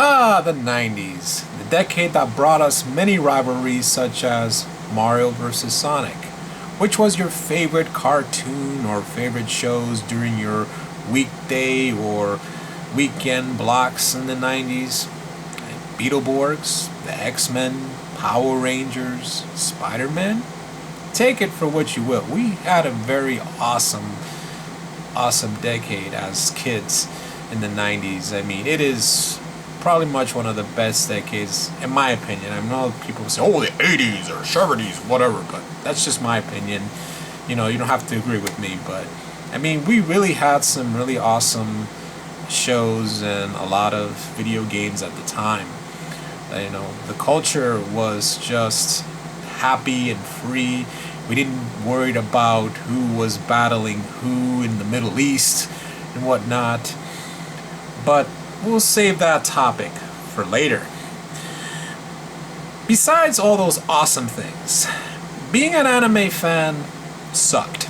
Ah, the 90s, the decade that brought us many rivalries such as Mario vs. Sonic. Which was your favorite cartoon or favorite shows during your weekday or weekend blocks in the 90s? Beetleborgs, the X-Men, Power Rangers, Spider-Man? Take it for what you will. We had a very awesome decade as kids in the 90s. I mean, it is probably much one of the best decades, in my opinion. I know people say, oh, the 80s or 70s, whatever, but that's just my opinion. You know, you don't have to agree with me, but I mean, we really had some really awesome shows and a lot of video games at the time. You know, the culture was just happy and free. We didn't worry about who was battling who in the Middle East and whatnot. But we'll save that topic for later. Besides all those awesome things, being an anime fan sucked.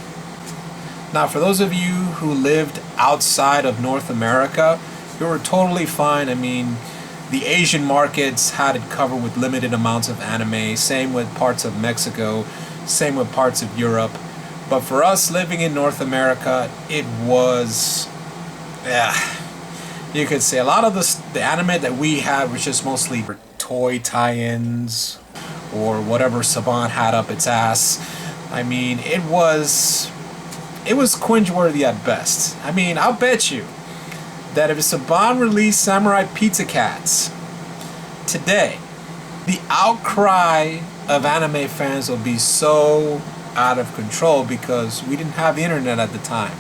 Now, for those of you who lived outside of North America, you were totally fine. I mean, the Asian markets had it covered with limited amounts of anime, same with parts of Mexico, same with parts of Europe. But for us living in North America, it was, you could say a lot of the anime that we had was just mostly toy tie-ins or whatever Saban had up its ass. I mean, it was cringeworthy at best. I mean, I'll bet you that if Saban released Samurai Pizza Cats today, the outcry of anime fans will be so out of control because we didn't have the internet at the time.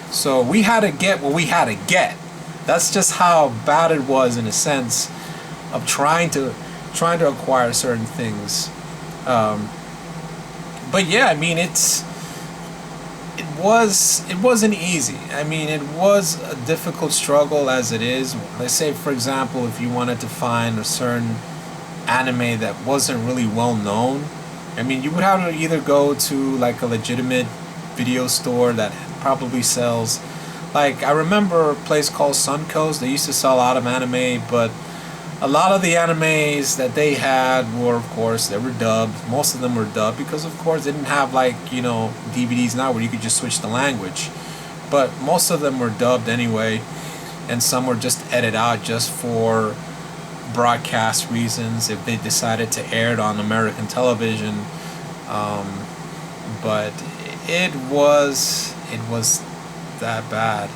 So we had to get what we had to get. That's just how bad it was in a sense of trying to acquire certain things. But yeah, I mean, it wasn't easy. I mean, it was a difficult struggle as it is. Let's say, for example, if you wanted to find a certain anime that wasn't really well known, I mean, you would have to either go to like a legitimate video store that probably sells. Like, I remember a place called Suncoast. They used to sell a lot of anime, but a lot of the animes that they had were, of course, they were dubbed. Most of them were dubbed because, of course, they didn't have, like, you know, DVDs now where you could just switch the language. But most of them were dubbed anyway, and some were just edited out just for broadcast reasons if they decided to air it on American television. But it was that bad.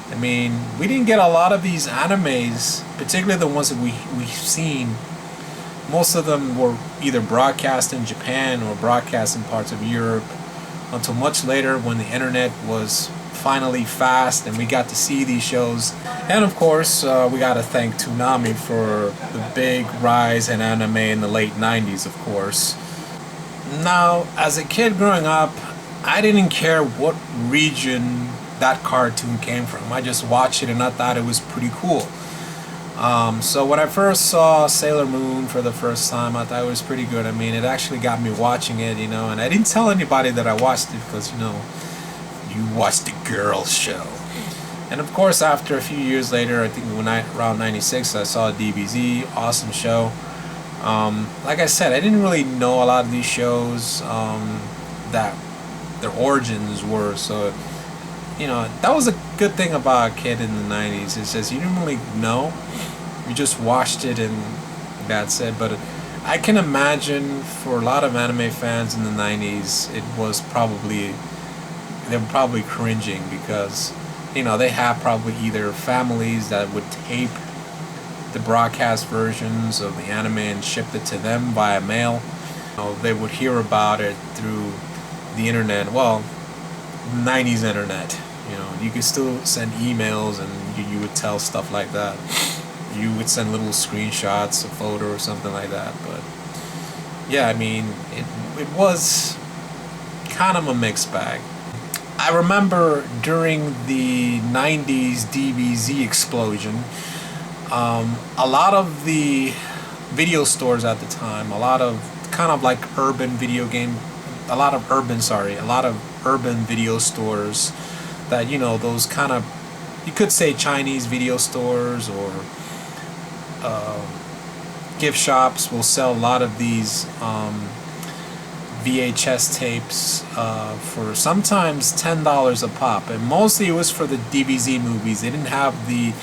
I mean, we didn't get a lot of these animes, particularly the ones that we've seen. Most of them were either broadcast in Japan or broadcast in parts of Europe until much later when the internet was finally fast and we got to see these shows. And of course, we got to thank Toonami for the big rise in anime in the late 90s, of course. Now, as a kid growing up, I didn't care what region that cartoon came from. I just watched it and I thought it was pretty cool. So when I first saw Sailor Moon for the first time, I thought it was pretty good. I mean, it actually got me watching it, you know, and I didn't tell anybody that I watched it because, you know, you watched the girls show. And of course, after a few years later, I think around 96, I saw DBZ, awesome show. Like I said, I didn't really know a lot of these shows that their origins were, so you know, that was a good thing about a kid in the 90s. It's just you didn't really know. You just watched it and that's it. But I can imagine for a lot of anime fans in the 90s, they were probably cringing because, you know, they have probably either families that would tape the broadcast versions of the anime and shipped it to them via mail. You know, they would hear about it through the internet. Well, 90s internet. You know, you could still send emails and you would tell stuff like that. You would send little screenshots, a photo or something like that. But yeah, I mean, it was kind of a mixed bag. I remember during the 90s DBZ explosion, a lot of the video stores at the time, a lot of kind of like urban video stores that, you know, those kind of, you could say Chinese video stores or gift shops will sell a lot of these VHS tapes for sometimes $10 a pop, and mostly it was for the DBZ movies. They didn't have the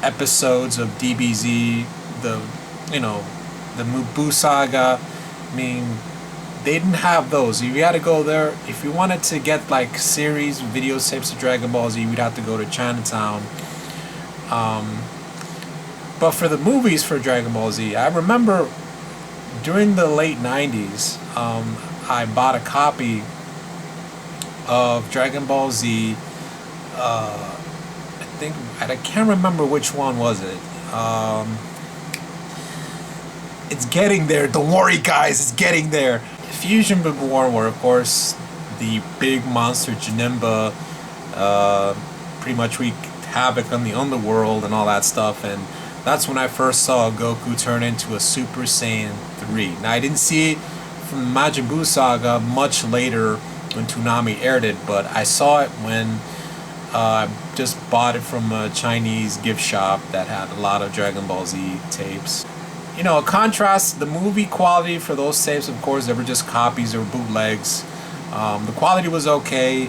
episodes of DBZ, the Buu Saga. I mean, they didn't have those. You had to go there if you wanted to get like series videotapes of Dragon Ball Z. You'd have to go to Chinatown. But for the movies for Dragon Ball Z, I remember during the late 90s, I bought a copy of Dragon Ball Z. I can't remember which one was it. It's getting there. Don't worry, guys. It's getting there. Fusion Reborn, where of course the big monster Janemba pretty much wreaked havoc on the underworld and all that stuff, and that's when I first saw Goku turn into a Super Saiyan 3. Now I didn't see it from the Majin Buu Saga much later when Toonami aired it, but I saw it when I just bought it from a Chinese gift shop that had a lot of Dragon Ball Z tapes. You know, contrast the movie quality for those tapes, of course, they were just copies or bootlegs. The quality was okay.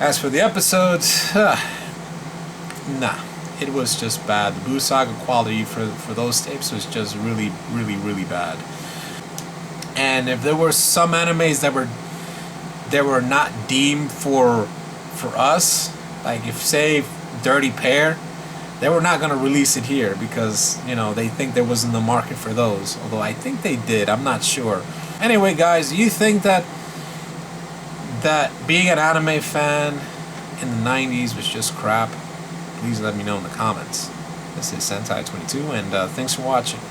As for the episodes, nah, it was just bad. The Buu Saga quality for those tapes was just really, really, really bad. And if there were some animes that were not deemed for us, like if say Dirty Pair, they were not going to release it here because, you know, they think there wasn't the market for those. Although I think they did. I'm not sure. Anyway, guys, do you think that being an anime fan in the 90s was just crap? Please let me know in the comments. This is Sentai22, and thanks for watching.